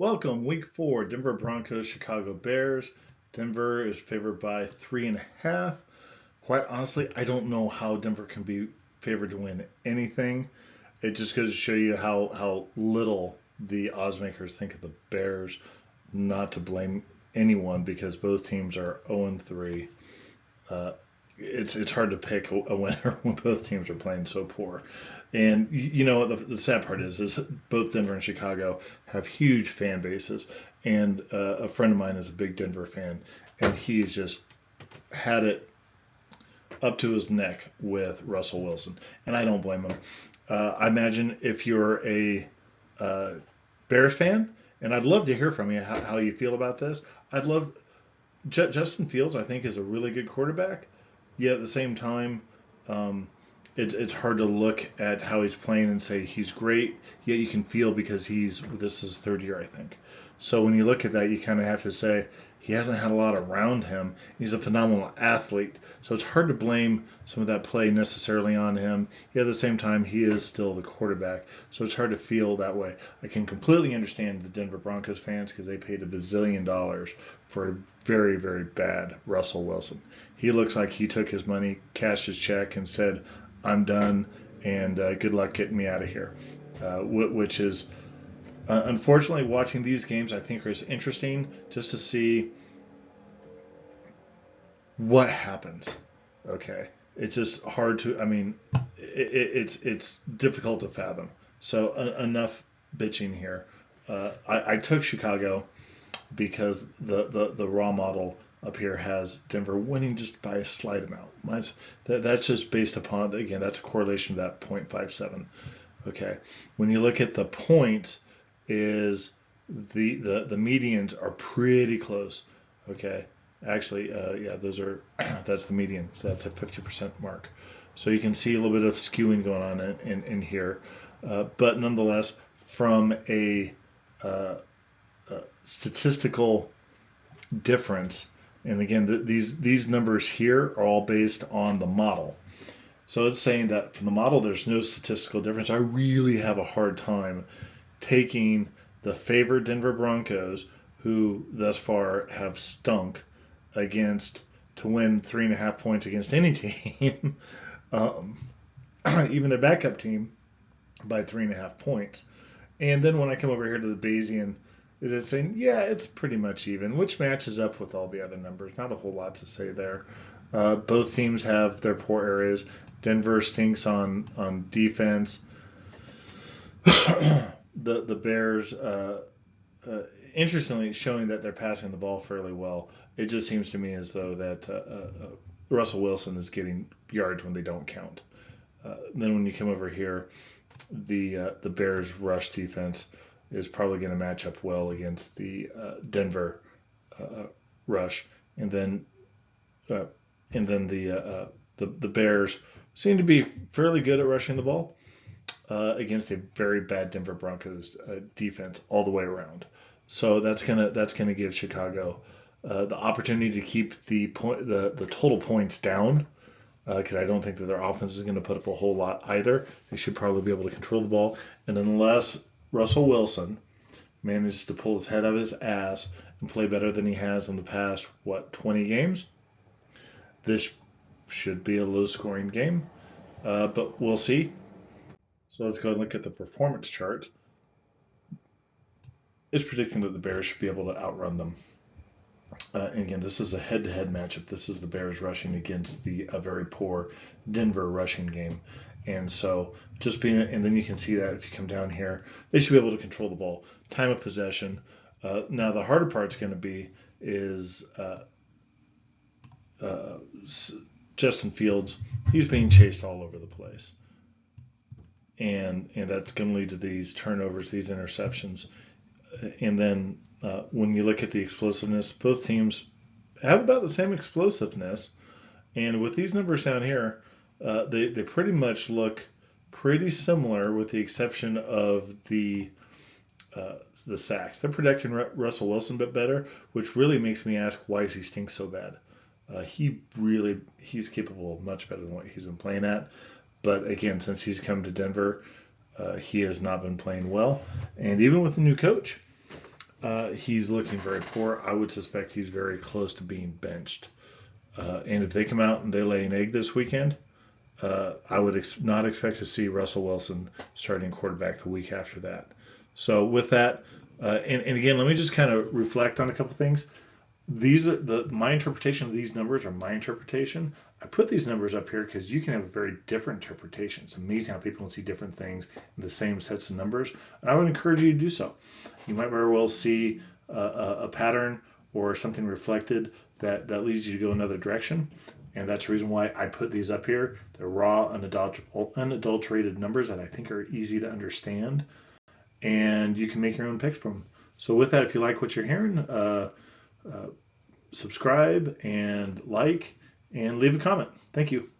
Welcome, week four, Denver Broncos, Chicago Bears. Denver is favored by 3.5. Quite honestly, I don't know how Denver can be favored to win anything. It just goes to show you how little the odds makers think of the Bears. Not to blame anyone because both teams are 0-3. Uh, it's hard to pick a winner when both teams are playing so poor. And the sad part is both Denver and Chicago have huge fan bases. And a friend of mine is a big Denver fan, and he's just had it up to his neck with Russell Wilson, and I don't blame him. I imagine if you're a uh, Bears fan, and I'd love to hear from you how you feel about this. I'd love Justin Fields. I think is a really good quarterback. Yet at the same time, um, it's hard to look at how he's playing and say he's great. Yet you can feel because this is his third year, I think. So when you look at that, you kind of have to say he hasn't had a lot around him. He's a phenomenal athlete, so it's hard to blame some of that play necessarily on him. Yet at the same time, he is still the quarterback, so it's hard to feel that way. I can completely understand the Denver Broncos fans because they paid $1 bazillion for a very, very bad Russell Wilson. He looks like he took his money, cashed his check, and said, I'm done, and good luck getting me out of here. Which is, unfortunately, watching these games, I think is interesting just to see what happens. Okay. It's just hard to, I mean, it's difficult to fathom. So enough bitching here. I took Chicago because the raw model up here has Denver winning just by a slight amount. That's just based upon, again, that's a correlation to that 0.57. Okay. When you look at the points, is the medians are pretty close. Okay. Actually, yeah, that's the median. So that's a 50% mark. So you can see a little bit of skewing going on in here. But nonetheless, from a statistical difference. And again, these numbers here are all based on the model. So it's saying that from the model, there's no statistical difference. I really have a hard time taking the favored Denver Broncos, who thus far have stunk, against to win 3.5 points against any team, um, even their backup team, by 3.5 points. And then when I come over here to the Bayesian, is it saying, yeah, it's pretty much even, which matches up with all the other numbers. Not a whole lot to say there. Both teams have their poor areas. Denver stinks on defense. The Bears, interestingly, showing that they're passing the ball fairly well. It just seems to me as though that Russell Wilson is getting yards when they don't count. Then when you come over here, the Bears rush defense is probably going to match up well against the Denver rush, and then uh, the Bears seem to be fairly good at rushing the ball against a very bad Denver Broncos defense all the way around. So that's gonna give Chicago the opportunity to keep the total points down because I don't think that their offense is going to put up a whole lot either. They should probably be able to control the ball, and unless Russell Wilson manages to pull his head out of his ass and play better than he has in the past, 20 games, this should be a low-scoring game, but we'll see. So let's go and look at the performance chart. It's predicting that the Bears should be able to outrun them. And again, this is a head-to-head matchup. This is the Bears rushing against the very poor Denver rushing game. And so and then you can see that if you come down here, they should be able to control the ball. Time of possession. Now the harder part's going to be is uh, Justin Fields. He's being chased all over the place. And that's going to lead to these turnovers, these interceptions. And then when you look at the explosiveness, both teams have about the same explosiveness. And with these numbers down here, they pretty much look pretty similar with the exception of the sacks. They're protecting Russell Wilson a bit better, which really makes me ask, why does he stink so bad? He's capable of much better than what he's been playing at. But again, since he's come to Denver, he has not been playing well. And even with the new coach, He's looking very poor. I would suspect he's very close to being benched. And if they come out and they lay an egg this weekend, I would not expect to see Russell Wilson starting quarterback the week after that. So with that, and again, let me just kind of reflect on a couple things. These are my interpretation of these numbers are my interpretation. I put these numbers up here because you can have a very different interpretation. It's amazing how people can see different things in the same sets of numbers. And I would encourage you to do so. You might very well see a pattern or something reflected that leads you to go another direction. And that's the reason why I put these up here. They're raw, unadulterated numbers that I think are easy to understand. And you can make your own picks from them. So with that, if you like what you're hearing, subscribe and like and leave a comment. Thank you.